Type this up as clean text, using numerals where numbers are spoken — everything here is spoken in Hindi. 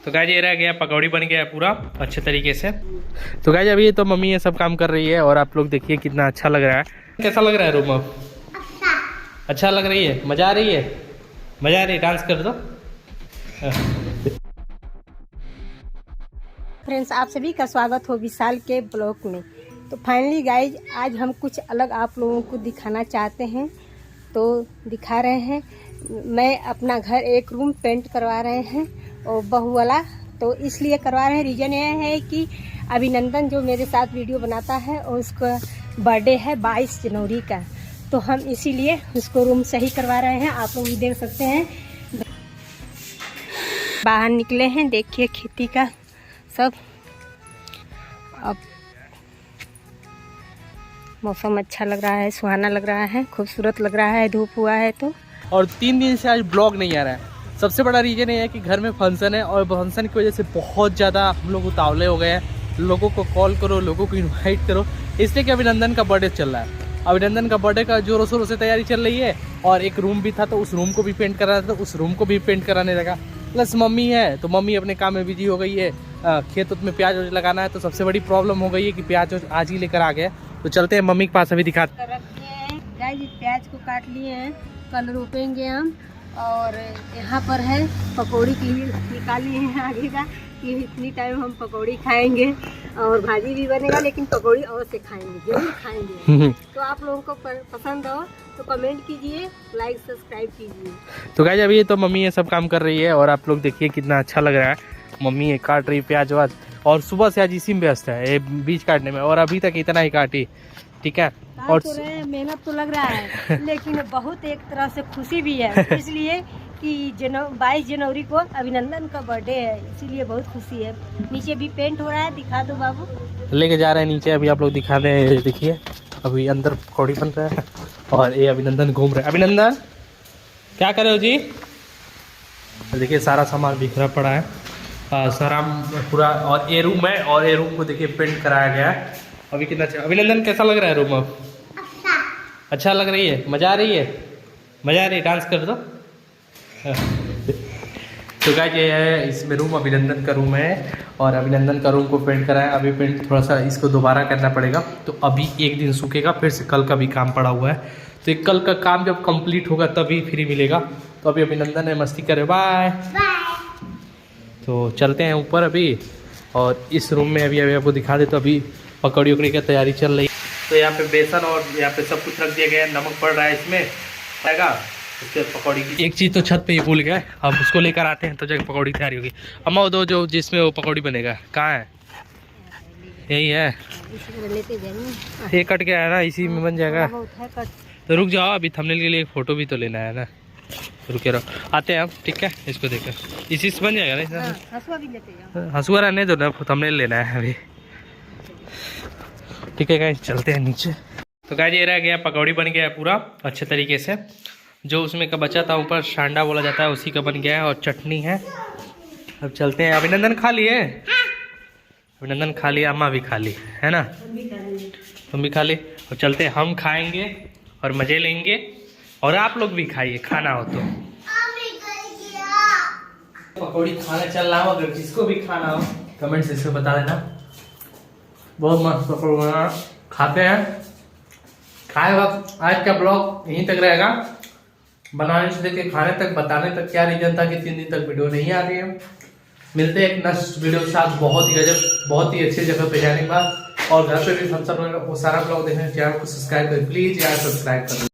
तो गाइस ये रह गया, पकौड़ी बन गया पूरा अच्छे तरीके से। तो गाइस अभी तो मम्मी ये सब काम कर रही है और आप लोग देखिए कितना अच्छा लग रहा है। कैसा लग रहा है रूम अब? अच्छा लग रही है, मजा आ रही है, मजा आ रही है। डांस कर दो। फ्रेंड्स, आप सभी का स्वागत हो विशाल के ब्लॉग में। तो फाइनली गाइज आज हम कुछ अलग आप लोगों को दिखाना चाहते हैं, तो दिखा रहे हैं। मैं अपना घर एक रूम पेंट करवा रहे हैं और बहू वाला, तो इसलिए करवा रहे हैं। रीज़न ये है कि अभिनंदन जो मेरे साथ वीडियो बनाता है और उसका बर्थडे है 22 जनवरी का, तो हम इसीलिए उसको रूम सही करवा रहे हैं। आप लोग भी देख सकते हैं, बाहर निकले हैं, देखिए खेती का सब। अब मौसम अच्छा लग रहा है, सुहाना लग रहा है, खूबसूरत लग रहा है, धूप हुआ है तो। और 3 दिन से आज ब्लॉग नहीं आ रहा है। सबसे बड़ा रीज़न ये है कि घर में फंक्शन है और फंक्शन की वजह से बहुत ज़्यादा हम लोग उतावले हो गए हैं। लोगों को कॉल करो, लोगों को इनवाइट करो, इसलिए कि अभिनंदन का बर्थडे चल रहा है। अभिनंदन का बर्थडे का जोरों शोरों से तैयारी चल रही है और एक रूम भी था तो उस रूम को भी पेंट कराना था, उस रूम को भी पेंट कराने लगा। प्लस मम्मी है तो मम्मी अपने काम में बिजी हो गई है। खेत में प्याज लगाना है तो सबसे बड़ी प्रॉब्लम हो गई है कि प्याज आज ही लेकर आ गए। तो चलते हैं मम्मी के पास, अभी दिखाते हैं। प्याज को काट लिए हैं, कल रोपेंगे हम। और यहाँ पर है पकौड़ी की निकाली है आगे का कि इतनी टाइम हम पकौड़ी खाएंगे और भाजी भी बनेगा, लेकिन पकौड़ी और से खाएंगे, जरूर खाएंगे। तो आप लोगों को पसंद हो तो कमेंट कीजिए, लाइक सब्सक्राइब कीजिए। तो गाइस अभी तो मम्मी ये सब काम कर रही है और आप लोग देखिए कितना अच्छा लग रहा है। मम्मी ये काट रही प्याज वाज और सुबह से आज इसी में व्यस्त है, ये बीज काटने में, और अभी तक इतना ही काटी। ठीक है, और तो मेहनत तो लग रहा है लेकिन बहुत एक तरह से खुशी भी है, इसलिए कि 22 जनवरी को अभिनंदन का बर्थडे है, इसीलिए बहुत खुशी है। नीचे भी पेंट हो रहा है, दिखा दो बाबू। लेके जा रहे हैं नीचे, अभी आप लोग दिखा दें। ये देखिए अभी अंदर पकौड़ी बन रहा है और ये अभिनंदन घूम रहा है। अभिनंदन क्या कर रहे हो जी? देखिए सारा सामान बिखरा पड़ा है, सारा पूरा। और ये रूम है और ये रूम को देखिए पेंट कराया गया है। अभी कितना अच्छा। अभिनंदन कैसा लग रहा है रूम अब? अच्छा लग रही है, मजा आ रही है, मजा आ रही है। डांस कर दो। तो गाइस ये है, इसमें रूम अभिनंदन का रूम है और अभिनंदन का रूम को पेंट करा है। अभी पेंट थोड़ा सा इसको दोबारा करना पड़ेगा, तो अभी एक दिन सूखेगा, फिर से कल का भी काम पड़ा हुआ है। तो एक कल का काम जब कंप्लीट होगा तभी फ्री मिलेगा। तो अभी अभिनंदन है, मस्ती करे, बाय। तो चलते हैं ऊपर अभी, और इस रूम में अभी आपको दिखा दे। तो अभी पकौड़ी उकड़ी की तैयारी चल रही है। तो यहाँ पे बेसन और यहाँ पे सब कुछ रख दिया गया है, नमक पड़ रहा है इसमें, आएगा उसके पकौड़ी की। एक चीज़ तो छत पे ही भूल गए, अब उसको लेकर आते हैं तो जगह पकौड़ी तैयारी होगी। अम्मा वो दो जो जिसमें वो पकौड़ी बनेगा, कहाँ है? यही है, ये कट गया है ना, इसी में बन जाएगा। तो रुक जाओ, अभी थंबनेल के लिए एक फ़ोटो भी तो लेना है ना, रुके रहो, आते हैं हम। ठीक है, इसको देखकर इसी से बन जाएगा ना। हंसुआ रहने दो ना, थंबनेल लेना है अभी। ठीक है गाइस, चलते हैं नीचे। तो गाइस ये रह गया, पकौड़ी बन गया है पूरा अच्छे तरीके से। जो उसमें का बचा था ऊपर सांडा बोला जाता है, उसी का बन गया है, और चटनी है। अब चलते हैं। अभिनंदन खा लिए? अभिनंदन खा लिया, अम्मा भी खा ली है ना, तुम भी खा ली। और चलते हैं, हम खाएंगे और मज़े लेंगे, और आप लोग भी खाइए, खाना हो तो। पकौड़ी खाना चल रहा हो, अगर जिसको भी खाना हो कमेंट से इसको बता देना। बहुत मस्त पकौड़ी खाते हैं। खाए वक्त आज का ब्लॉग यहीं तक रहेगा, बनाने से लेकर खाने तक, बताने तक क्या रीजन था कि 3 दिन तक वीडियो नहीं आ रही है। मिलते हैं एक नेक्स्ट वीडियो के साथ, बहुत ही गजब, बहुत ही अच्छी जगह पे जाने के बाद। और घर पे भी फंक्शन होगा, वो सारा ब्लॉग देखने चैनल को सब्सक्राइब कर, प्लीज यार सब्सक्राइब कर दो।